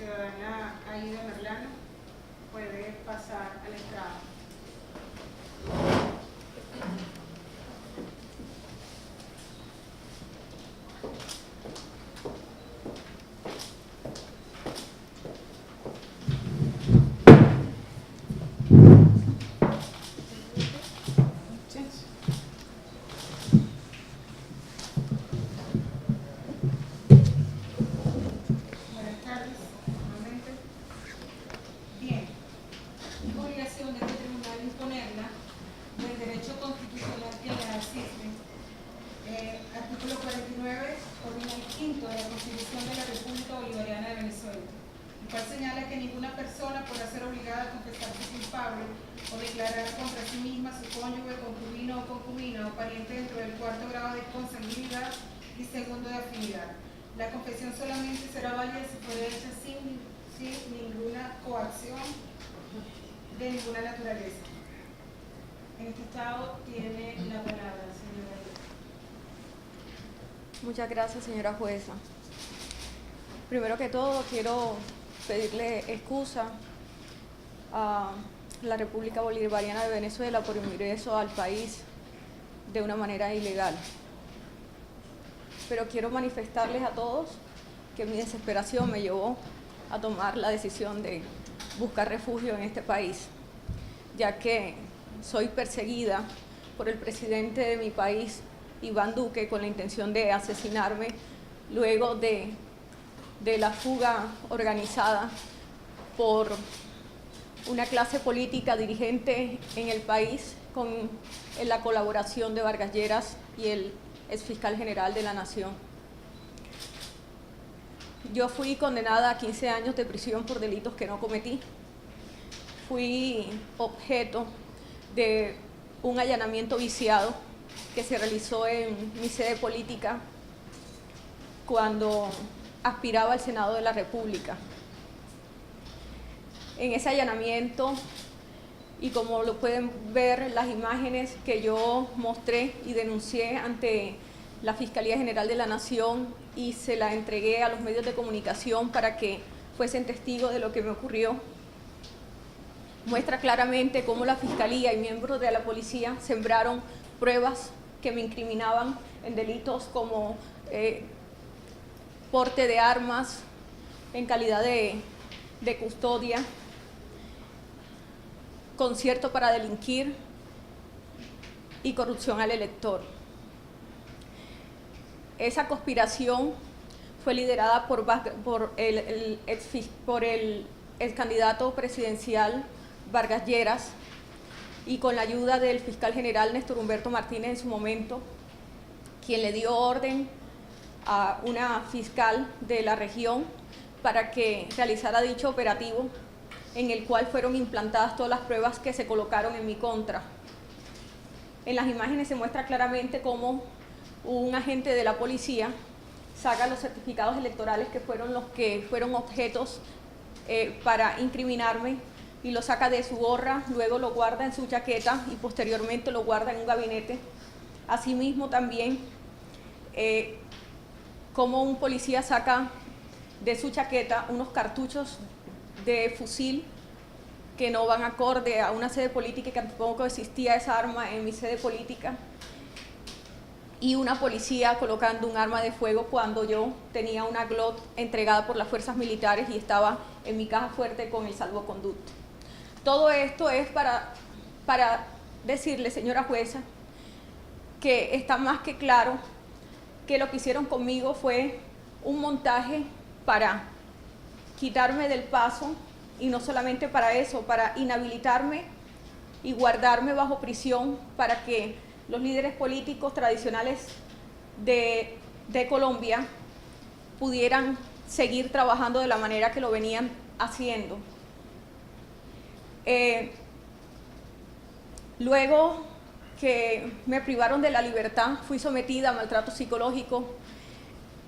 ciudadana Aida Merlano puede pasar al estrado. Artículo 49, ordinal quinto de la Constitución de la República Bolivariana de Venezuela, el cual señala que ninguna persona podrá ser obligada a confesarse culpable o declarar contra sí misma, su cónyuge, concubino o concubina o pariente dentro del cuarto grado de consanguinidad y segundo de afinidad. La confesión solamente será válida si fuera hecha sin ninguna coacción de ninguna naturaleza. En este estado tiene la palabra, señora. Muchas gracias, señora jueza. Primero que todo, quiero pedirle excusa a la República Bolivariana de Venezuela por mi ingreso al país de una manera ilegal. Pero quiero manifestarles a todos que mi desesperación me llevó a tomar la decisión de buscar refugio en este país, ya que soy perseguida por el presidente de mi país, Iván Duque, con la intención de asesinarme luego de la fuga organizada por una clase política dirigente en el país con la colaboración de Vargas Lleras y el exfiscal general de la Nación. Yo fui condenada a 15 años de prisión por delitos que no cometí. Fui objeto de un allanamiento viciado que se realizó en mi sede política cuando aspiraba al Senado de la República. En ese allanamiento, y como lo pueden ver las imágenes que yo mostré y denuncié ante la Fiscalía General de la Nación y se la entregué a los medios de comunicación para que fuesen testigos de lo que me ocurrió, muestra claramente cómo la Fiscalía y miembros de la policía sembraron pruebas que me incriminaban en delitos como porte de armas en calidad de custodia, concierto para delinquir y corrupción al elector. Esa conspiración fue liderada por el ex candidato presidencial Vargas Lleras y con la ayuda del fiscal general Néstor Humberto Martínez en su momento, quien le dio orden a una fiscal de la región para que realizara dicho operativo, en el cual fueron implantadas todas las pruebas que se colocaron en mi contra. En las imágenes se muestra claramente cómo un agente de la policía saca los certificados electorales que fueron objetos para incriminarme, y lo saca de su gorra, luego lo guarda en su chaqueta y posteriormente lo guarda en un gabinete. Asimismo también como un policía saca de su chaqueta unos cartuchos de fusil que no van acorde a una sede política, que tampoco existía esa arma en mi sede política, y una policía colocando un arma de fuego cuando yo tenía una Glock entregada por las fuerzas militares y estaba en mi caja fuerte con el salvoconducto. Todo esto es para decirle, señora jueza, que está más que claro que lo que hicieron conmigo fue un montaje para quitarme del paso, y no solamente para eso, para inhabilitarme y guardarme bajo prisión para que los líderes políticos tradicionales de Colombia pudieran seguir trabajando de la manera que lo venían haciendo. Luego que me privaron de la libertad, fui sometida a maltrato psicológico,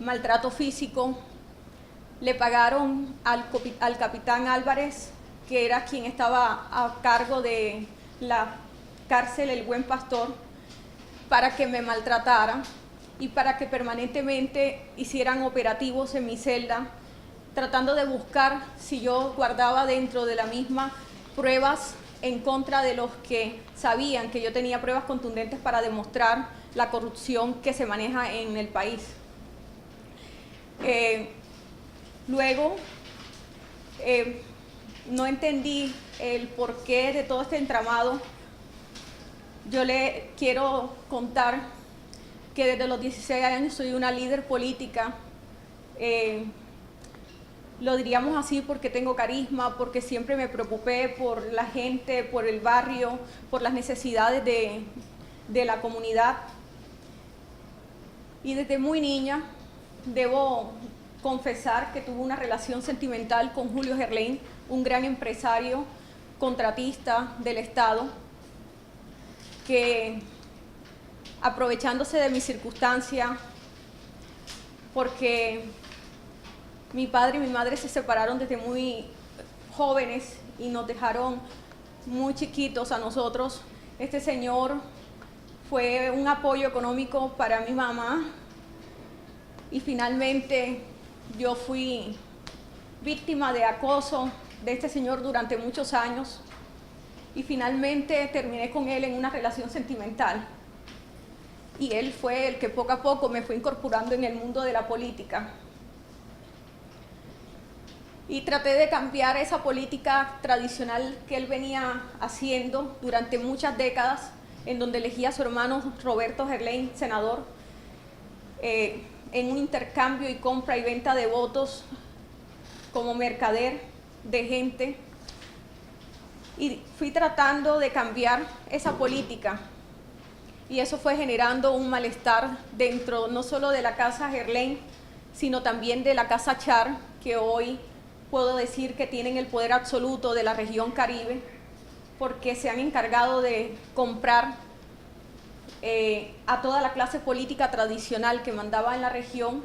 maltrato físico. Le pagaron al capitán Álvarez, que era quien estaba a cargo de la cárcel El Buen Pastor, para que me maltratara y para que permanentemente hicieran operativos en mi celda tratando de buscar si yo guardaba dentro de la misma pruebas en contra de los que sabían que yo tenía pruebas contundentes para demostrar la corrupción que se maneja en el país. Luego, no entendí el porqué de todo este entramado. Yo le quiero contar que desde los 16 años soy una líder política. Lo diríamos así porque tengo carisma, porque siempre me preocupé por la gente, por el barrio, por las necesidades de la comunidad. Y desde muy niña debo confesar que tuve una relación sentimental con Julio Gerlain, un gran empresario, contratista del Estado, que aprovechándose de mi circunstancia, porque mi padre y mi madre se separaron desde muy jóvenes y nos dejaron muy chiquitos a nosotros. Este señor fue un apoyo económico para mi mamá y finalmente yo fui víctima de acoso de este señor durante muchos años y finalmente terminé con él en una relación sentimental. Y él fue el que poco a poco me fue incorporando en el mundo de la política. Y traté de cambiar esa política tradicional que él venía haciendo durante muchas décadas, en donde elegía a su hermano Roberto Gerlain, senador, en un intercambio y compra y venta de votos como mercader de gente. Y fui tratando de cambiar esa política. Y eso fue generando un malestar dentro no solo de la Casa Gerlain, sino también de la Casa Char, que hoy puedo decir que tienen el poder absoluto de la región Caribe, porque se han encargado de comprar a toda la clase política tradicional que mandaba en la región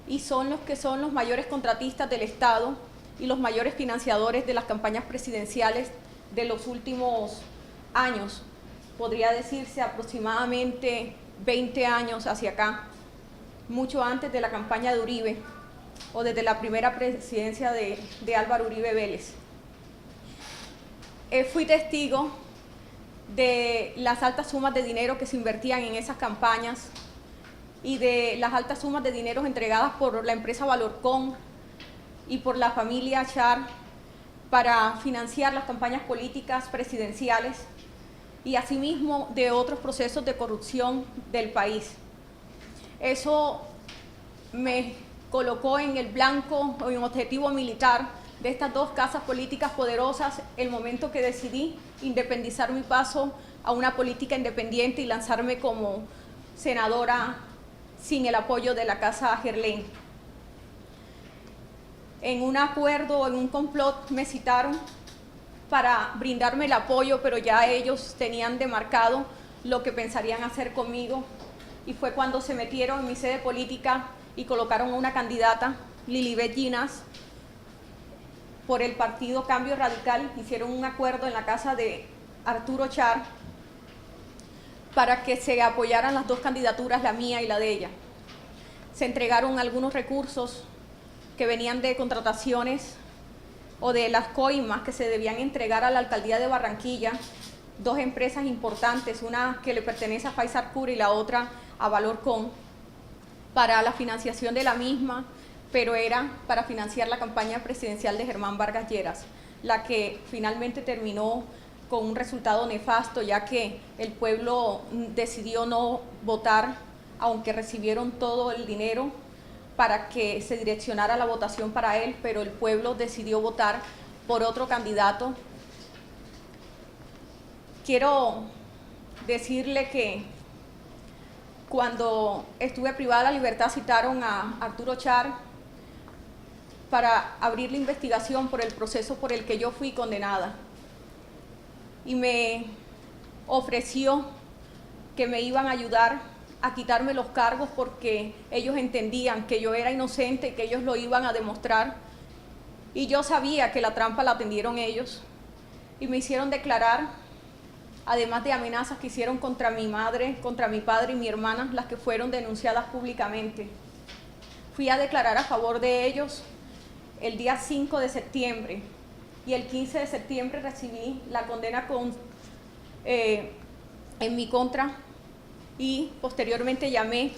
y son los mayores contratistas del Estado y los mayores financiadores de las campañas presidenciales de los últimos años. Podría decirse aproximadamente 20 años hacia acá, mucho antes de la campaña de Uribe o desde la primera presidencia de Álvaro Uribe Vélez. Fui testigo de las altas sumas de dinero que se invertían en esas campañas y de las altas sumas de dinero entregadas por la empresa Valorcon y por la familia Char para financiar las campañas políticas presidenciales y asimismo de otros procesos de corrupción del país. Eso me colocó en el blanco o en objetivo militar de estas dos casas políticas poderosas el momento que decidí independizar mi paso a una política independiente y lanzarme como senadora sin el apoyo de la Casa Gerlain. En un acuerdo, en un complot, me citaron para brindarme el apoyo, pero ya ellos tenían demarcado lo que pensarían hacer conmigo. Y fue cuando se metieron en mi sede política y colocaron a una candidata, Lilibet Ginás, por el partido Cambio Radical. Hicieron un acuerdo en la casa de Arturo Char para que se apoyaran las dos candidaturas, la mía y la de ella. Se entregaron algunos recursos que venían de contrataciones o de las coimas que se debían entregar a la alcaldía de Barranquilla, dos empresas importantes, una que le pertenece a Faisal Cura y la otra a Valorcon, para la financiación de la misma, pero era para financiar la campaña presidencial de Germán Vargas Lleras, la que finalmente terminó con un resultado nefasto, ya que el pueblo decidió no votar, aunque recibieron todo el dinero para que se direccionara la votación para él, pero el pueblo decidió votar por otro candidato. Quiero decirle que cuando estuve privada de la libertad citaron a Arturo Char para abrir la investigación por el proceso por el que yo fui condenada. Y me ofreció que me iban a ayudar a quitarme los cargos porque ellos entendían que yo era inocente y que ellos lo iban a demostrar. Y yo sabía que la trampa la tendieron ellos y me hicieron declarar, además de amenazas que hicieron contra mi madre, contra mi padre y mi hermana, las que fueron denunciadas públicamente. Fui a declarar a favor de ellos el día 5 de septiembre y el 15 de septiembre recibí la condena en mi contra y posteriormente llamé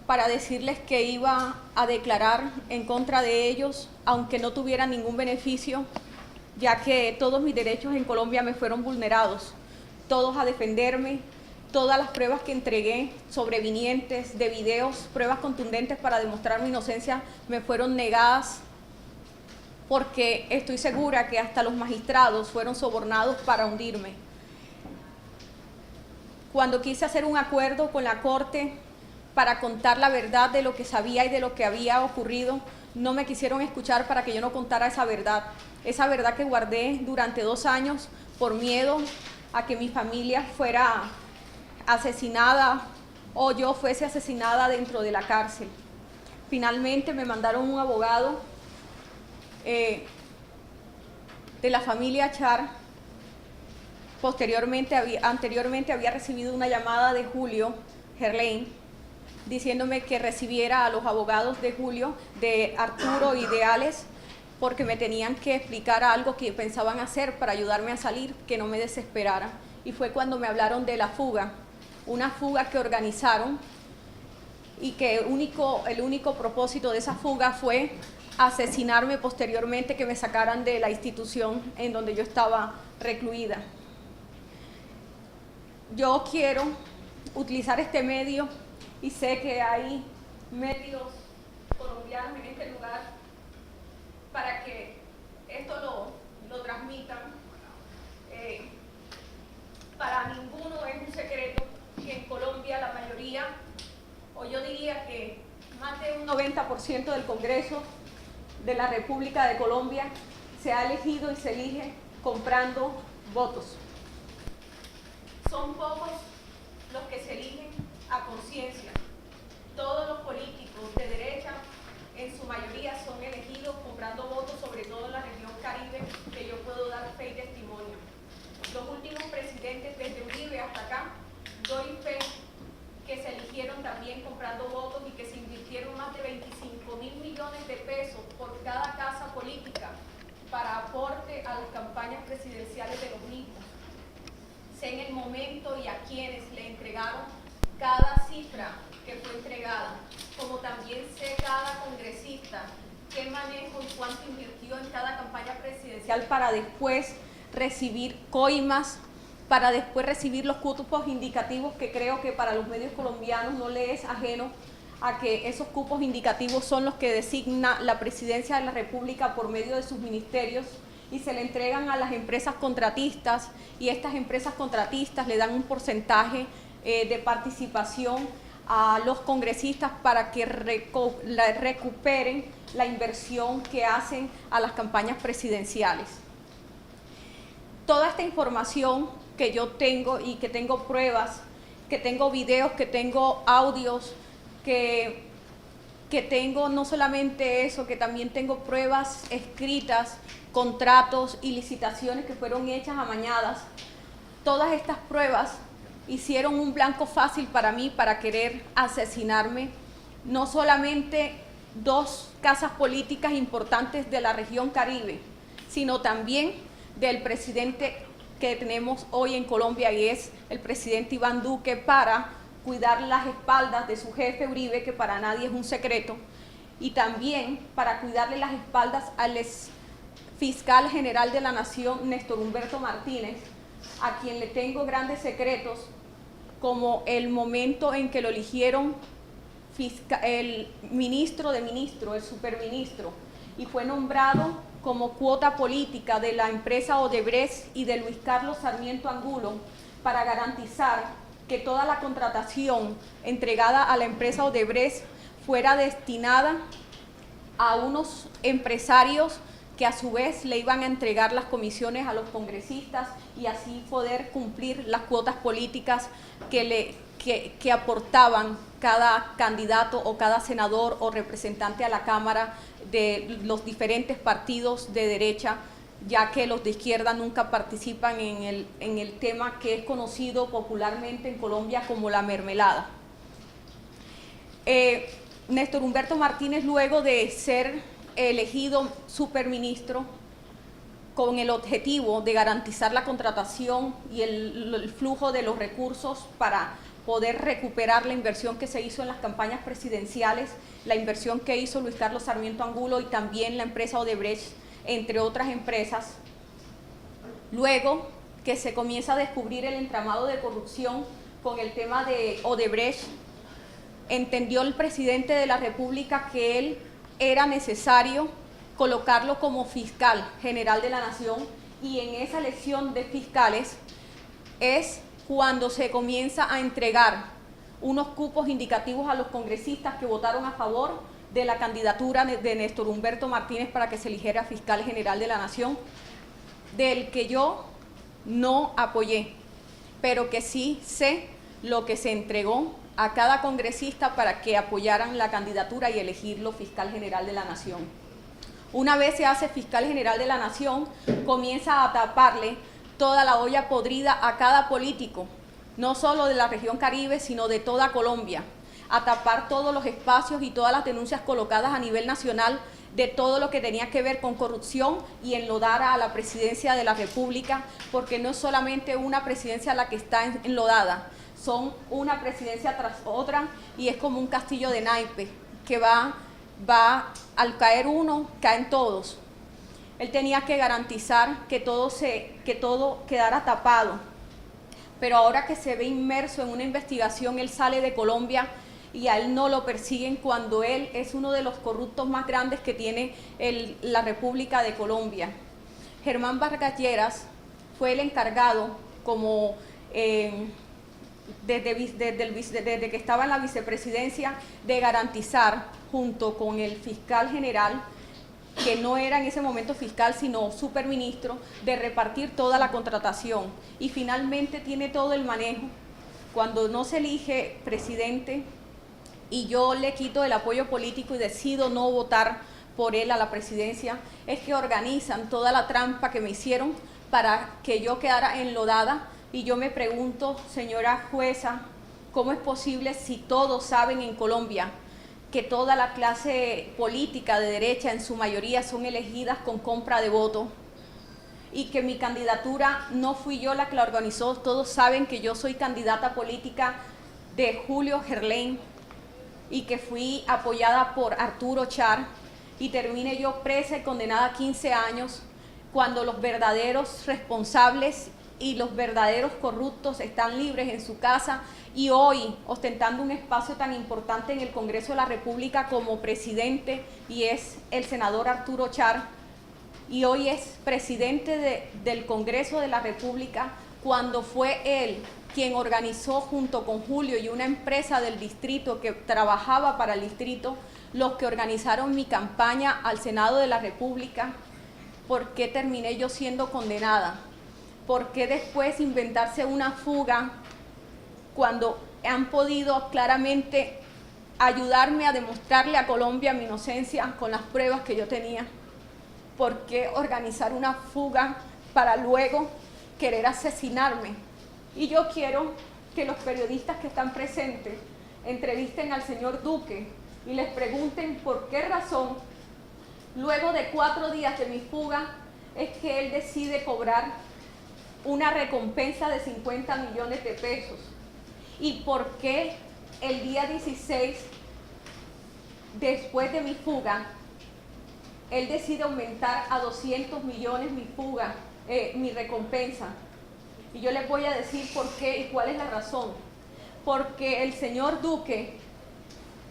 para decirles que iba a declarar en contra de ellos, aunque no tuviera ningún beneficio, ya que todos mis derechos en Colombia me fueron vulnerados, todos a defenderme, todas las pruebas que entregué sobrevinientes de videos, pruebas contundentes para demostrar mi inocencia, me fueron negadas, porque estoy segura que hasta los magistrados fueron sobornados para hundirme. Cuando quise hacer un acuerdo con la Corte para contar la verdad de lo que sabía y de lo que había ocurrido, no me quisieron escuchar para que yo no contara esa verdad que guardé durante 2 años por miedo a que mi familia fuera asesinada o yo fuese asesinada dentro de la cárcel. Finalmente me mandaron un abogado de la familia Char. Anteriormente había recibido una llamada de Julio Gerlain diciéndome que recibiera a los abogados de Julio, de Arturo y de Alex, porque me tenían que explicar algo que pensaban hacer para ayudarme a salir, que no me desesperara. Y fue cuando me hablaron de la fuga, una fuga que organizaron y que el único propósito de esa fuga fue asesinarme posteriormente, que me sacaran de la institución en donde yo estaba recluida. Yo quiero utilizar este medio y sé que hay medios colombianos en este lugar para que esto lo transmitan. Para ninguno es un secreto que en Colombia la mayoría, o yo diría que más de un 90% del Congreso de la República de Colombia se ha elegido y se elige comprando votos. Son pocos los que se eligen a conciencia. Todos los políticos de derecha, en su mayoría, son elegidos comprando votos, sobre todo en la región Caribe, que yo puedo dar fe y testimonio. Los últimos presidentes, desde Uribe hasta acá, doy fe que se eligieron también comprando votos y que se invirtieron más de 25.000 millones de pesos por cada casa política para aporte a las campañas presidenciales de los mismos. Sé en el momento y a quienes le entregaron cada cifra que fue entregada, como también sé cada congresista qué manejo y cuánto invirtió en cada campaña presidencial para después recibir coimas, para después recibir los cupos indicativos, que creo que para los medios colombianos no les es ajeno a que esos cupos indicativos son los que designa la Presidencia de la República por medio de sus ministerios y se le entregan a las empresas contratistas, y estas empresas contratistas le dan un porcentaje de participación a los congresistas para que recuperen la inversión que hacen a las campañas presidenciales. Toda esta información que yo tengo y que tengo pruebas, que tengo videos, que tengo audios, que tengo no solamente eso, que también tengo pruebas escritas, contratos y licitaciones que fueron hechas amañadas. Todas estas pruebas hicieron un blanco fácil para mí para querer asesinarme. No solamente 2 casas políticas importantes de la región Caribe, sino también del presidente que tenemos hoy en Colombia, y es el presidente Iván Duque, para cuidar las espaldas de su jefe Uribe, que para nadie es un secreto, y también para cuidarle las espaldas al fiscal general de la Nación, Néstor Humberto Martínez, a quien le tengo grandes secretos, como el momento en que lo eligieron el ministro de ministro, el superministro, y fue nombrado como cuota política de la empresa Odebrecht y de Luis Carlos Sarmiento Angulo, para garantizar que toda la contratación entregada a la empresa Odebrecht fuera destinada a unos empresarios que a su vez le iban a entregar las comisiones a los congresistas y así poder cumplir las cuotas políticas que aportaban cada candidato o cada senador o representante a la Cámara de los diferentes partidos de derecha, ya que los de izquierda nunca participan en el tema que es conocido popularmente en Colombia como la mermelada. Néstor Humberto Martínez, luego de ser elegido superministro con el objetivo de garantizar la contratación y el flujo de los recursos para poder recuperar la inversión que se hizo en las campañas presidenciales, la inversión que hizo Luis Carlos Sarmiento Angulo y también la empresa Odebrecht, entre otras empresas. Luego que se comienza a descubrir el entramado de corrupción con el tema de Odebrecht, entendió el presidente de la República que él era necesario colocarlo como fiscal general de la Nación, y en esa elección de fiscales es cuando se comienza a entregar unos cupos indicativos a los congresistas que votaron a favor de la candidatura de Néstor Humberto Martínez para que se eligiera fiscal general de la Nación, del que yo no apoyé, pero que sí sé lo que se entregó a cada congresista para que apoyaran la candidatura y elegirlo fiscal general de la Nación. Una vez se hace fiscal general de la Nación, comienza a taparle toda la olla podrida a cada político, no solo de la región Caribe, sino de toda Colombia, a tapar todos los espacios y todas las denuncias colocadas a nivel nacional de todo lo que tenía que ver con corrupción y enlodar a la presidencia de la República, porque no es solamente una presidencia la que está enlodada, son una presidencia tras otra y es como un castillo de naipes que va al caer uno, caen todos. Él tenía que garantizar que todo quedara tapado, pero ahora que se ve inmerso en una investigación, él sale de Colombia y a él no lo persiguen cuando él es uno de los corruptos más grandes que tiene la República de Colombia. Germán Vargas Lleras fue el encargado, como desde que estaba en la vicepresidencia, de garantizar, junto con el fiscal general, que no era en ese momento fiscal sino superministro, de repartir toda la contratación, y finalmente tiene todo el manejo. Cuando no se elige presidente y yo le quito el apoyo político y decido no votar por él a la presidencia, es que organizan toda la trampa que me hicieron para que yo quedara enlodada. Y yo me pregunto, señora jueza, ¿cómo es posible, si todos saben en Colombia que toda la clase política de derecha en su mayoría son elegidas con compra de voto, y que mi candidatura no fui yo la que la organizó? Todos saben que yo soy candidata política de Julio Gerlain y que fui apoyada por Arturo Char, y termine yo presa y condenada a 15 años cuando los verdaderos responsables y los verdaderos corruptos están libres en su casa, y hoy ostentando un espacio tan importante en el Congreso de la República como presidente, y es el senador Arturo Char, y hoy es presidente del Congreso de la República, cuando fue él quien organizó junto con Julio y una empresa del distrito que trabajaba para el distrito, los que organizaron mi campaña al Senado de la República. ¿Por qué terminé yo siendo condenada? ¿Por qué después inventarse una fuga cuando han podido claramente ayudarme a demostrarle a Colombia mi inocencia con las pruebas que yo tenía? ¿Por qué organizar una fuga para luego querer asesinarme? Y yo quiero que los periodistas que están presentes entrevisten al señor Duque y les pregunten por qué razón, luego de 4 días de mi fuga, es que él decide cobrar una recompensa de 50 millones de pesos. ¿Y por qué el día 16, después de mi fuga, él decide aumentar a 200 millones mi recompensa? Y yo les voy a decir por qué y cuál es la razón. Porque el señor Duque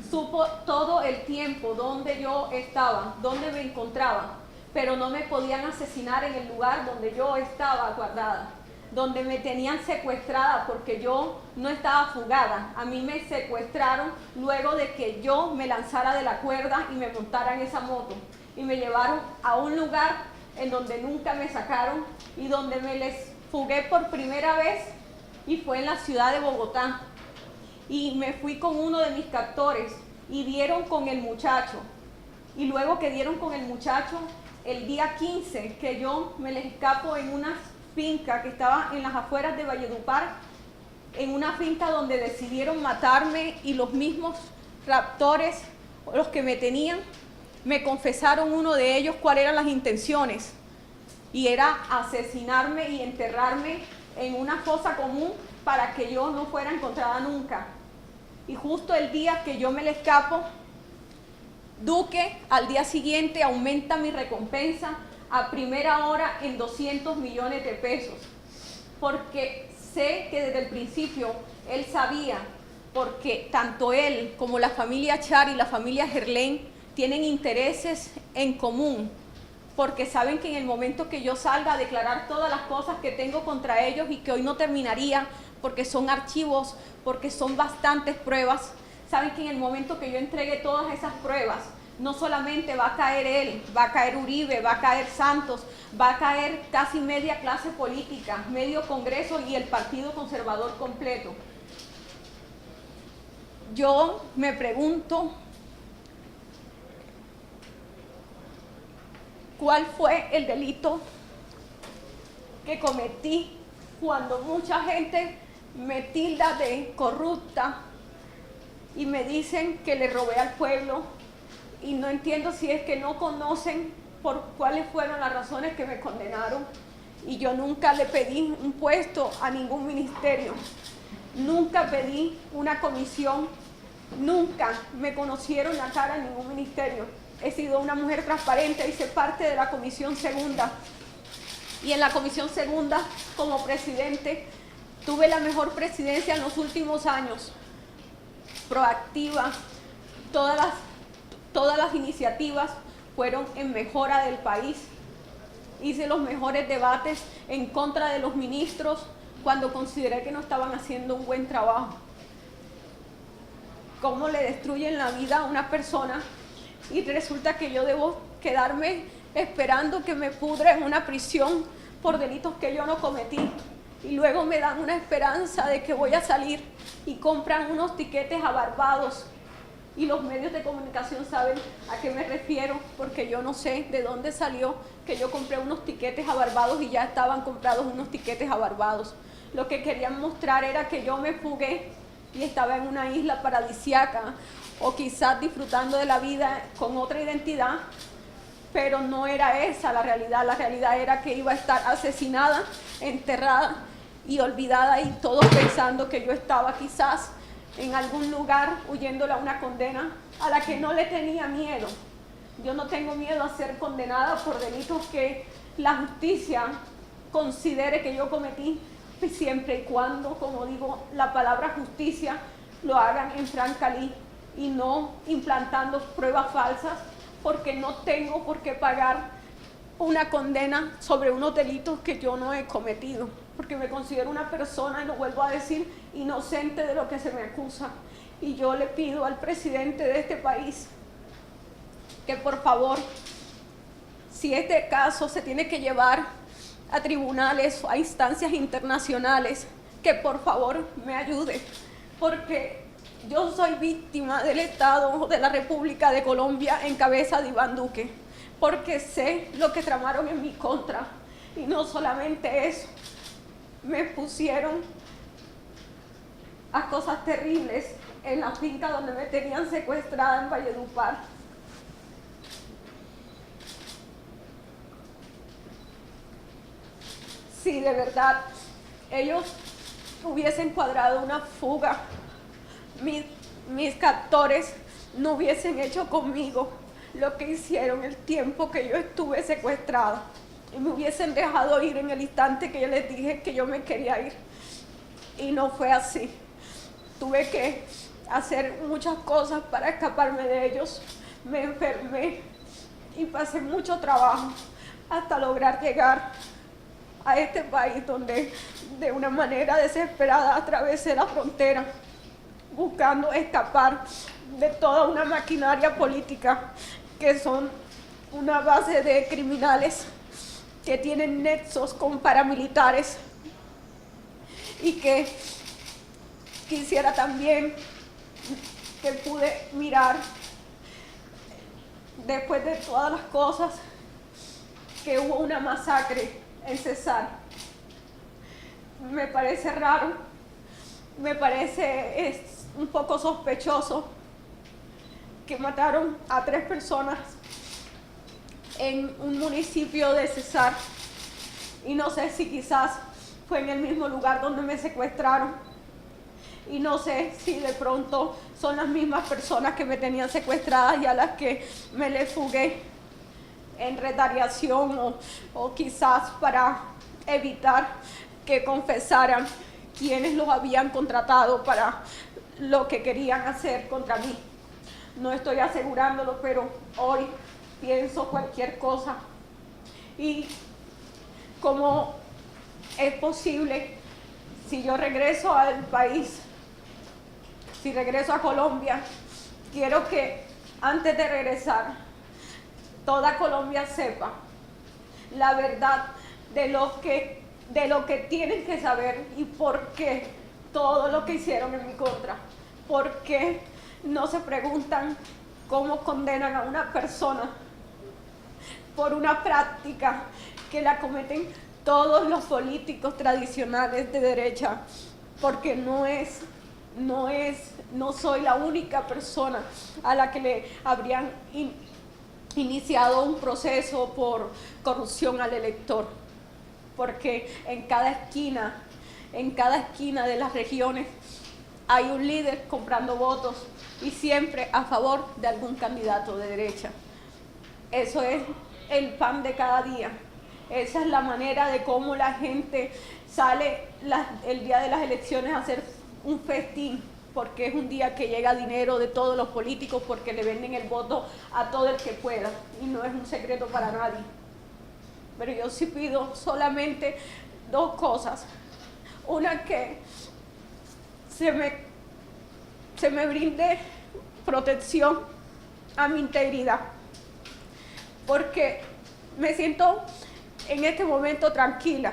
supo todo el tiempo dónde yo estaba, dónde me encontraba, pero no me podían asesinar en el lugar donde yo estaba guardada, donde me tenían secuestrada, porque yo no estaba fugada. A mí me secuestraron luego de que yo me lanzara de la cuerda y me montara en esa moto, y me llevaron a un lugar en donde nunca me sacaron y donde me les fugué por primera vez, y fue en la ciudad de Bogotá. Y me fui con uno de mis captores y dieron con el muchacho, y luego que dieron con el muchacho, el día 15 que yo me les escapo en una finca que estaba en las afueras de Valledupar, en una finca donde decidieron matarme, y los mismos raptores, los que me tenían, me confesaron uno de ellos cuáles eran las intenciones, y era asesinarme y enterrarme en una fosa común para que yo no fuera encontrada nunca. Y justo el día que yo me le escapo, Duque al día siguiente aumenta mi recompensa a primera hora en 200 millones de pesos, porque sé que desde el principio él sabía, porque tanto él como la familia Char y la familia Gerlain tienen intereses en común, porque saben que en el momento que yo salga a declarar todas las cosas que tengo contra ellos y que hoy no terminaría, porque son archivos, porque son bastantes pruebas, saben que en el momento que yo entregue todas esas pruebas, no solamente va a caer él, va a caer Uribe, va a caer Santos, va a caer casi media clase política, medio Congreso y el Partido Conservador completo. Yo me pregunto, ¿cuál fue el delito que cometí cuando mucha gente me tilda de corrupta y me dicen que le robé al pueblo? Y no entiendo si es que no conocen por cuáles fueron las razones que me condenaron. Y yo nunca le pedí un puesto a ningún ministerio, nunca pedí una comisión, nunca me conocieron la cara en ningún ministerio. He sido una mujer transparente, hice parte de la Comisión Segunda. Y en la Comisión Segunda, como presidente, tuve la mejor presidencia en los últimos años, proactiva. Todas las iniciativas fueron en mejora del país. Hice los mejores debates en contra de los ministros cuando consideré que no estaban haciendo un buen trabajo. ¿Cómo le destruyen la vida a una persona? Y resulta que yo debo quedarme esperando que me pudre en una prisión por delitos que yo no cometí. Y luego me dan una esperanza de que voy a salir y compran unos tiquetes a Barbados. Y los medios de comunicación saben a qué me refiero, porque yo no sé de dónde salió que yo compré unos tiquetes a Barbados y ya estaban comprados unos tiquetes a Barbados. Lo que querían mostrar era que yo me fugué y estaba en una isla paradisíaca, o quizás disfrutando de la vida con otra identidad, pero no era esa la realidad era que iba a estar asesinada, enterrada y olvidada, y todos pensando que yo estaba quizás en algún lugar huyéndole a una condena a la que no le tenía miedo. Yo no tengo miedo a ser condenada por delitos que la justicia considere que yo cometí, siempre y cuando, como digo, la palabra justicia lo hagan en franca ley y no implantando pruebas falsas, porque no tengo por qué pagar una condena sobre unos delitos que yo no he cometido, porque me considero una persona, y lo vuelvo a decir, inocente de lo que se me acusa. Y yo le pido al presidente de este país que por favor, si este caso se tiene que llevar a tribunales o a instancias internacionales, que por favor me ayude, porque yo soy víctima del Estado de la República de Colombia en cabeza de Iván Duque, porque sé lo que tramaron en mi contra. Y no solamente eso, me pusieron a cosas terribles en la finca donde me tenían secuestrada en Valledupar. Si de verdad ellos hubiesen cuadrado una fuga, mis captores no hubiesen hecho conmigo lo que hicieron el tiempo que yo estuve secuestrada, y me hubiesen dejado ir en el instante que yo les dije que yo me quería ir. Y no fue así. Tuve que hacer muchas cosas para escaparme de ellos. Me enfermé y pasé mucho trabajo hasta lograr llegar a este país, donde de una manera desesperada atravesé la frontera buscando escapar de toda una maquinaria política que son una base de criminales que tienen nexos con paramilitares, y que quisiera también que pude mirar, después de todas las cosas, que hubo una masacre en Cesar. Me parece raro, me parece un poco sospechoso que mataron a 3 personas en un municipio de Cesar, y no sé si quizás fue en el mismo lugar donde me secuestraron, y no sé si de pronto son las mismas personas que me tenían secuestradas y a las que me les fugué en retaliación o quizás para evitar que confesaran quienes los habían contratado para lo que querían hacer contra mí. No estoy asegurándolo, pero hoy pienso cualquier cosa. Y cómo es posible, si yo regreso al país, si regreso a Colombia, quiero que antes de regresar, toda Colombia sepa la verdad de lo que tienen que saber y por qué todo lo que hicieron en mi contra. ¿Por qué no se preguntan cómo condenan a una persona por una práctica que la cometen todos los políticos tradicionales de derecha? Porque no soy la única persona a la que le habrían iniciado un proceso por corrupción al elector, porque en cada esquina de las regiones hay un líder comprando votos y siempre a favor de algún candidato de derecha. Eso es el pan de cada día. Esa es la manera de cómo la gente sale el día de las elecciones a hacer un festín, porque es un día que llega dinero de todos los políticos porque le venden el voto a todo el que pueda y no es un secreto para nadie. Pero yo sí pido solamente dos cosas. Una, que se me brinde protección a mi integridad, porque me siento en este momento tranquila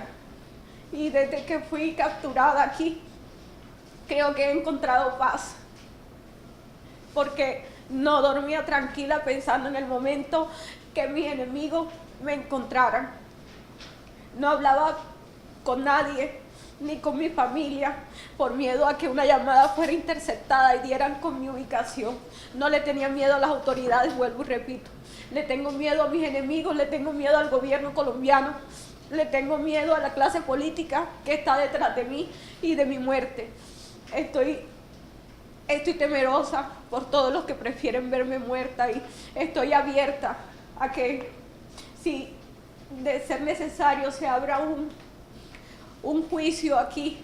y desde que fui capturada aquí creo que he encontrado paz, porque no dormía tranquila pensando en el momento que mis enemigos me encontraran. No hablaba con nadie ni con mi familia por miedo a que una llamada fuera interceptada y dieran con mi ubicación. No le tenía miedo a las autoridades, vuelvo y repito. Le tengo miedo a mis enemigos, le tengo miedo al gobierno colombiano, le tengo miedo a la clase política que está detrás de mí y de mi muerte. Estoy temerosa por todos los que prefieren verme muerta y estoy abierta a que, si de ser necesario, se abra un juicio aquí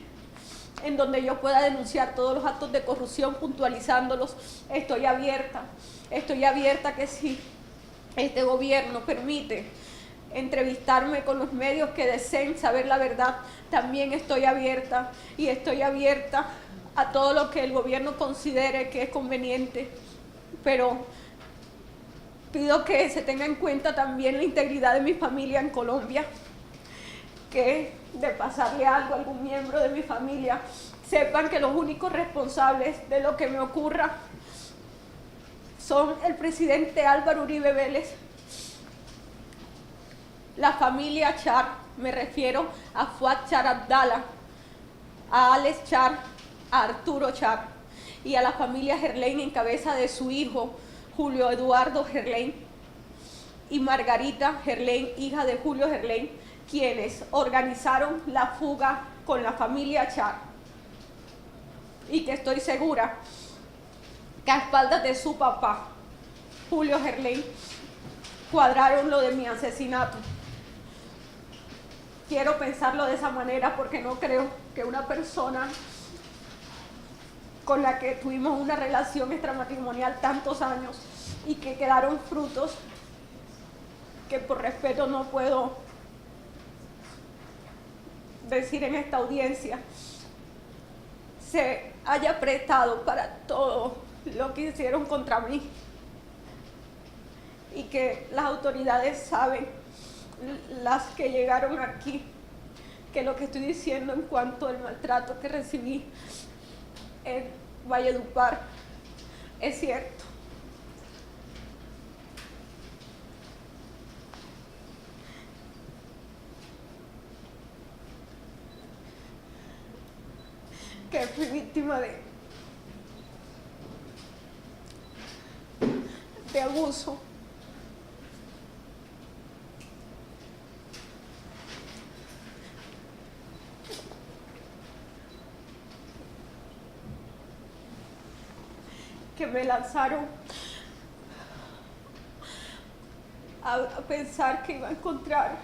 en donde yo pueda denunciar todos los actos de corrupción puntualizándolos. Estoy abierta que si este gobierno permite entrevistarme con los medios que deseen saber la verdad, también estoy abierta, y estoy abierta a todo lo que el gobierno considere que es conveniente, pero pido que se tenga en cuenta también la integridad de mi familia en Colombia, que de pasarle algo a algún miembro de mi familia, sepan que los únicos responsables de lo que me ocurra son el presidente Álvaro Uribe Vélez, la familia Char, me refiero a Fuad Char Abdala, a Alex Char, a Arturo Char y a la familia Gerlain en cabeza de su hijo Julio Eduardo Gerlain y Margarita Gerlain, hija de Julio Gerlain, quienes organizaron la fuga con la familia Char, y que estoy segura que a espaldas de su papá, Julio Gerlain, cuadraron lo de mi asesinato. Quiero pensarlo de esa manera porque no creo que una persona con la que tuvimos una relación extramatrimonial tantos años y que quedaron frutos que por respeto no puedo decir en esta audiencia, se haya prestado para todo lo que hicieron contra mí, y que las autoridades saben, las que llegaron aquí, que lo que estoy diciendo en cuanto al maltrato que recibí en Valledupar es cierto. Que fui víctima de abuso, que me lanzaron a pensar que iba a encontrar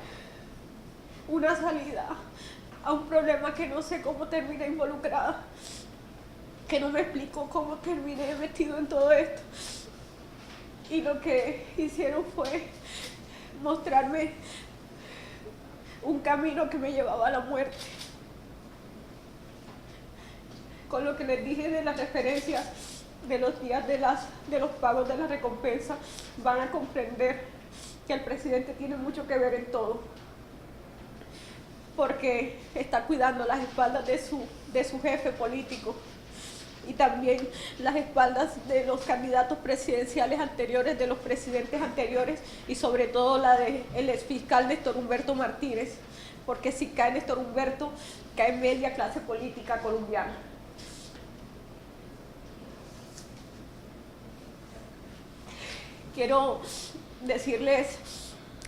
una salida a un problema que no sé cómo terminé involucrada, que no me explico cómo terminé metido en todo esto. Y lo que hicieron fue mostrarme un camino que me llevaba a la muerte. Con lo que les dije de las referencias de los días de los pagos de la recompensa, van a comprender que el presidente tiene mucho que ver en todo, porque está cuidando las espaldas de su jefe político y también las espaldas de los candidatos presidenciales anteriores, de los presidentes anteriores, y sobre todo la del exfiscal Néstor Humberto Martínez, porque si cae Néstor Humberto, cae media clase política colombiana. Quiero decirles,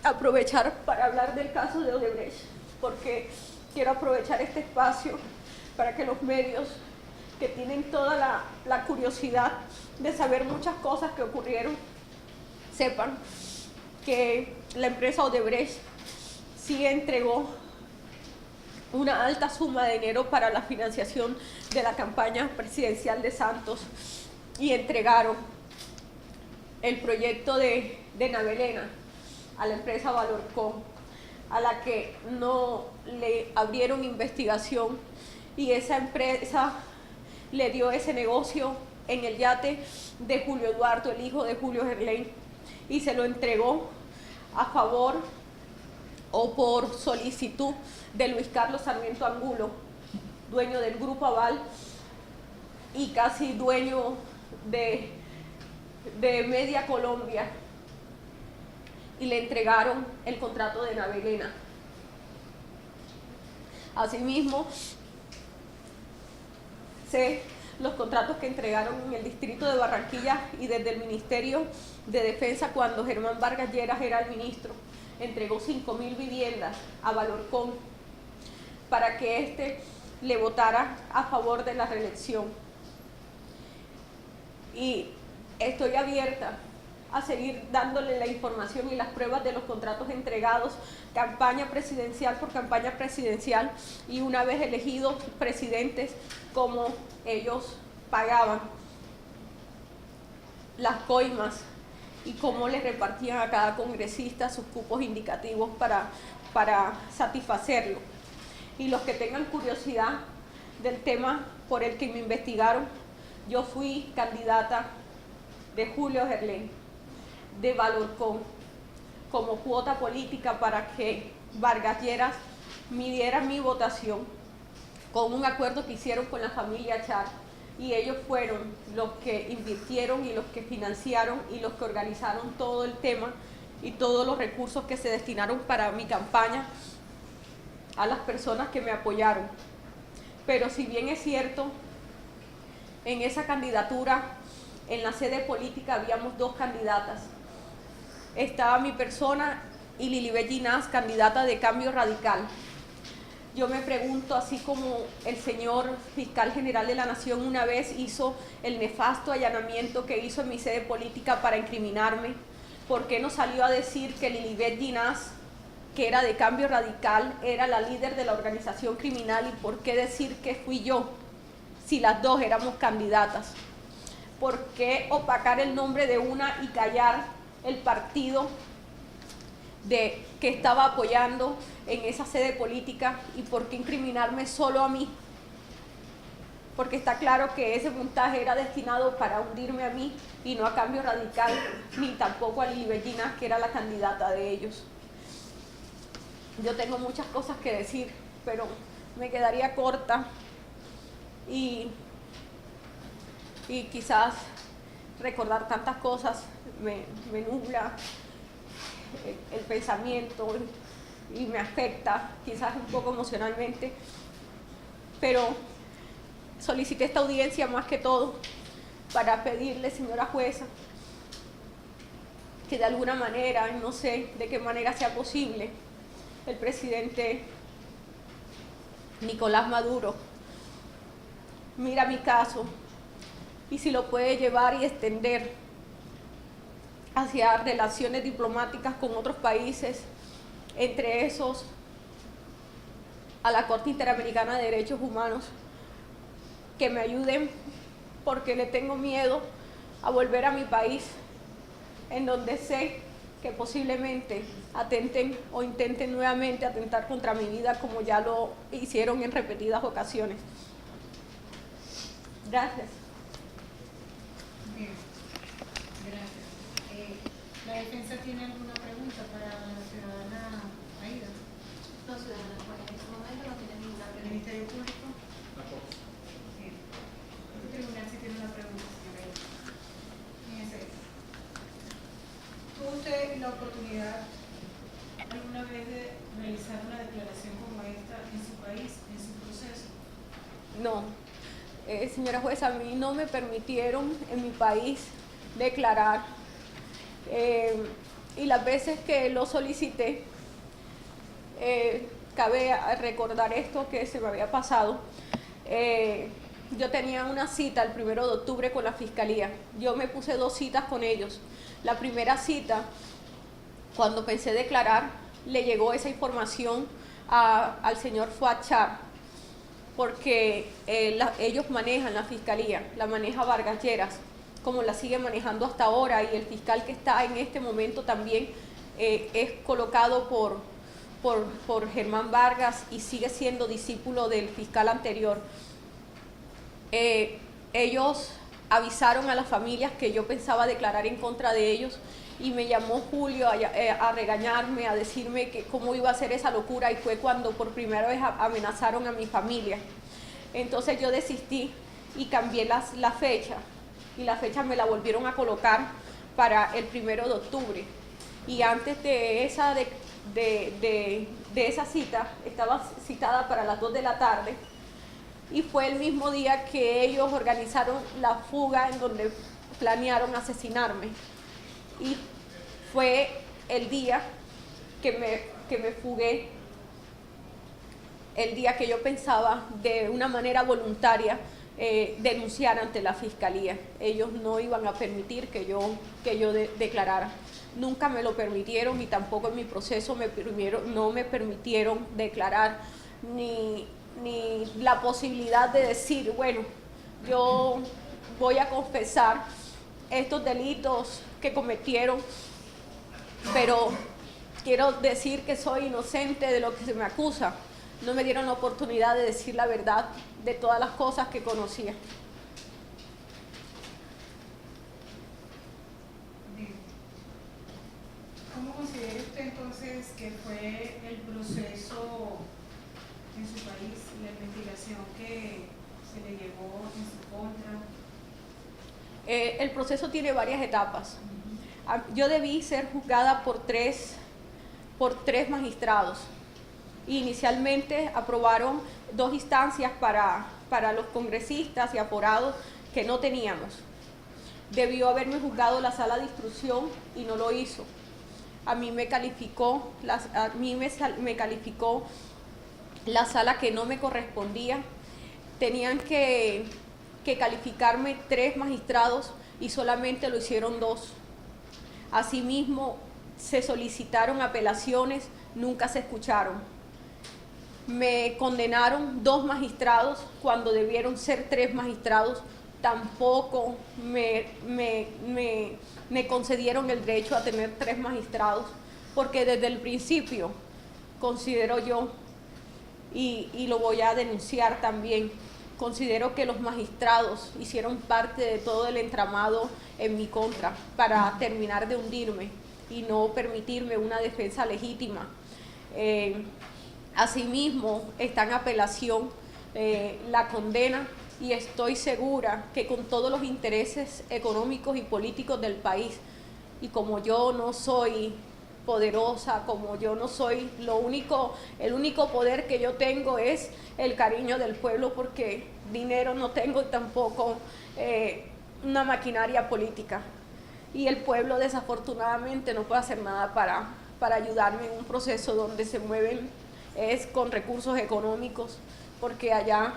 aprovechar para hablar del caso de Odebrecht, porque quiero aprovechar este espacio para que los medios que tienen toda la curiosidad de saber muchas cosas que ocurrieron, sepan que la empresa Odebrecht sí entregó una alta suma de dinero para la financiación de la campaña presidencial de Santos, y entregaron el proyecto de Navelena a la empresa Valorcom, a la que no le abrieron investigación, y esa empresa le dio ese negocio en el yate de Julio Eduardo, el hijo de Julio Gerlain, y se lo entregó a favor o por solicitud de Luis Carlos Sarmiento Angulo, dueño del Grupo Aval y casi dueño de Media Colombia, y le entregaron el contrato de Navelena. Asimismo, sé los contratos que entregaron en el distrito de Barranquilla y desde el Ministerio de Defensa, cuando Germán Vargas Lleras era el ministro, entregó 5.000 viviendas a Valorcom para que éste le votara a favor de la reelección. Y estoy abierta a seguir dándole la información y las pruebas de los contratos entregados, campaña presidencial por campaña presidencial, y una vez elegidos presidentes, cómo ellos pagaban las coimas y cómo les repartían a cada congresista sus cupos indicativos para satisfacerlo. Y los que tengan curiosidad del tema por el que me investigaron, yo fui candidata de Julio Gerlain, de Valorcom, como cuota política para que Vargas Lleras midiera mi votación, con un acuerdo que hicieron con la familia Char, y ellos fueron los que invirtieron y los que financiaron y los que organizaron todo el tema y todos los recursos que se destinaron para mi campaña a las personas que me apoyaron. Pero si bien es cierto, en esa candidatura, en la sede política, habíamos dos candidatas. Estaba mi persona y Lilibet Ginás, candidata de Cambio Radical. Yo me pregunto, así como el señor fiscal general de la Nación una vez hizo el nefasto allanamiento que hizo en mi sede política para incriminarme, ¿por qué no salió a decir que Lilibet Ginás, que era de Cambio Radical, era la líder de la organización criminal? ¿Y por qué decir que fui yo, si las dos éramos candidatas? ¿Por qué opacar el nombre de una y callar el partido que estaba apoyando en esa sede política? ¿Y por qué incriminarme solo a mí? Porque está claro que ese montaje era destinado para hundirme a mí y no a Cambio Radical, ni tampoco a Lilibet Ginás, que era la candidata de ellos. Yo tengo muchas cosas que decir, pero me quedaría corta y quizás recordar tantas cosas me nubla el pensamiento y me afecta, quizás un poco emocionalmente, pero solicité esta audiencia más que todo para pedirle, señora jueza, que de alguna manera, no sé de qué manera sea posible, el presidente Nicolás Maduro mira mi caso y si lo puede llevar y extender hacia relaciones diplomáticas con otros países, entre esos a la Corte Interamericana de Derechos Humanos, que me ayuden porque le tengo miedo a volver a mi país, en donde sé que posiblemente atenten o intenten nuevamente atentar contra mi vida como ya lo hicieron en repetidas ocasiones. Gracias. Bien, gracias. ¿La defensa tiene alguna pregunta para la ciudadana Aida? No, ciudadana, pues en este momento no tiene ninguna ¿El pregunta. Ministerio Público? Bien. El tribunal sí tiene una pregunta, señora Aida. Fíjense. ¿Tuvo usted la oportunidad alguna vez de realizar una declaración como esta en su país, en su proceso? No, señora jueza, a mí no me permitieron en mi país declarar, y las veces que lo solicité, cabe recordar esto que se me había pasado. Yo tenía una cita el 1 de octubre con la Fiscalía. Yo me puse 2 citas con ellos. La primera cita, cuando pensé declarar, le llegó esa información al señor Fuad Char, porque ellos manejan la Fiscalía, la maneja Vargas Lleras, como la sigue manejando hasta ahora, y el fiscal que está en este momento también es colocado por Germán Vargas y sigue siendo discípulo del fiscal anterior. Ellos avisaron a las familias que yo pensaba declarar en contra de ellos, y me llamó Julio a regañarme, a decirme que cómo iba a hacer esa locura, y fue cuando por primera vez amenazaron a mi familia. Entonces yo desistí y cambié la fecha, y la fecha me la volvieron a colocar para el 1 de octubre. Y antes de esa, de esa cita, estaba citada para las 2 de la tarde, y fue el mismo día que ellos organizaron la fuga en donde planearon asesinarme. Y fue el día que me fugué, el día que yo pensaba de una manera voluntaria denunciar ante la Fiscalía. Ellos no iban a permitir que yo declarara. Nunca me lo permitieron, y tampoco en mi proceso no me permitieron declarar, ni la posibilidad de decir, bueno, yo voy a confesar estos delitos que cometieron, pero quiero decir que soy inocente de lo que se me acusa. No me dieron la oportunidad de decir la verdad de todas las cosas que conocía. Bien. ¿Cómo considera usted entonces que fue el proceso en su país, la investigación que se le llevó en su contra? El proceso tiene varias etapas. Yo debí ser juzgada por tres magistrados. Inicialmente aprobaron 2 instancias para los congresistas y aforados que no teníamos. Debió haberme juzgado la sala de instrucción y no lo hizo. A mí me calificó la sala que no me correspondía. Tenían que calificarme 3 magistrados y solamente lo hicieron 2. Asimismo, se solicitaron apelaciones, nunca se escucharon. Me condenaron 2 magistrados cuando debieron ser 3 magistrados. Tampoco me concedieron el derecho a tener 3 magistrados, porque desde el principio considero yo, y lo voy a denunciar también, considero que los magistrados hicieron parte de todo el entramado en mi contra para terminar de hundirme y no permitirme una defensa legítima. Asimismo, está en apelación la condena, y estoy segura que con todos los intereses económicos y políticos del país, y como yo no soy poderosa, como yo no soy el único poder que yo tengo es el cariño del pueblo, porque dinero no tengo y tampoco una maquinaria política, y el pueblo desafortunadamente no puede hacer nada para ayudarme en un proceso donde se mueven es con recursos económicos, porque allá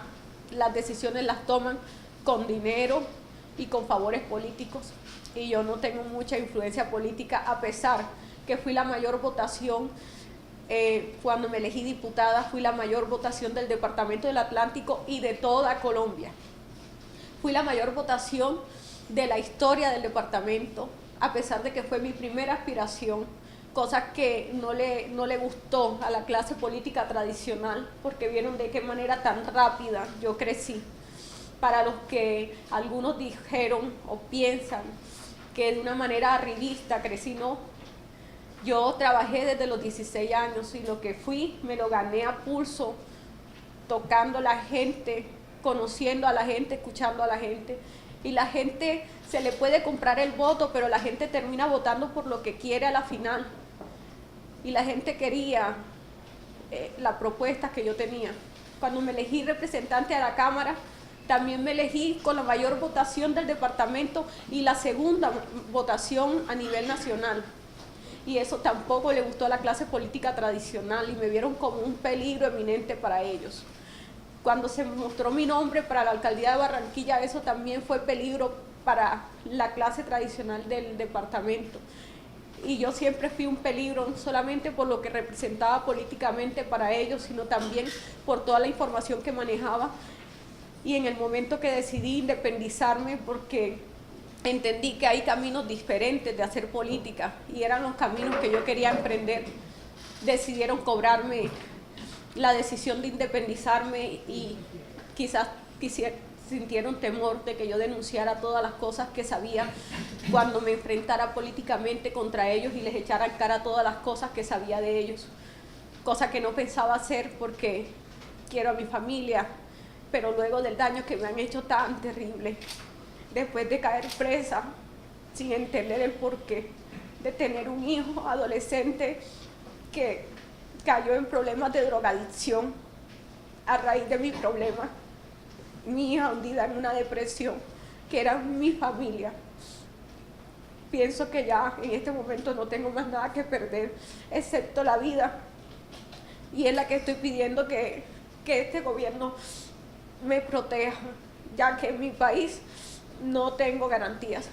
las decisiones las toman con dinero y con favores políticos, y yo no tengo mucha influencia política, a pesar que fui la mayor votación. Cuando me elegí diputada, fui la mayor votación del Departamento del Atlántico y de toda Colombia. Fui la mayor votación de la historia del departamento, a pesar de que fue mi primera aspiración, cosa que no le gustó a la clase política tradicional, porque vieron de qué manera tan rápida yo crecí. Para los que algunos dijeron o piensan que de una manera arribista crecí, no. Yo trabajé desde los 16 años y lo que fui me lo gané a pulso, tocando a la gente, conociendo a la gente, escuchando a la gente. Y la gente se le puede comprar el voto, pero la gente termina votando por lo que quiere a la final. Y la gente quería las propuestas que yo tenía. Cuando me elegí representante a la Cámara, también me elegí con la mayor votación del departamento y la segunda votación a nivel nacional. Y eso tampoco le gustó a la clase política tradicional y me vieron como un peligro eminente para ellos. Cuando se mostró mi nombre para la alcaldía de Barranquilla, eso también fue peligro para la clase tradicional del departamento. Y yo siempre fui un peligro, no solamente por lo que representaba políticamente para ellos, sino también por toda la información que manejaba. Y en el momento que decidí independizarme, porque entendí que hay caminos diferentes de hacer política y eran los caminos que yo quería emprender, decidieron cobrarme la decisión de independizarme y quizás sintieron temor de que yo denunciara todas las cosas que sabía cuando me enfrentara políticamente contra ellos y les echara en cara todas las cosas que sabía de ellos, cosa que no pensaba hacer porque quiero a mi familia, pero luego del daño que me han hecho tan terrible, después de caer presa, sin entender el porqué, de tener un hijo adolescente que cayó en problemas de drogadicción a raíz de mi problema, mi hija hundida en una depresión, que era mi familia. Pienso que ya en este momento no tengo más nada que perder, excepto la vida, y es la que estoy pidiendo que este gobierno me proteja, ya que en mi país no tengo garantías.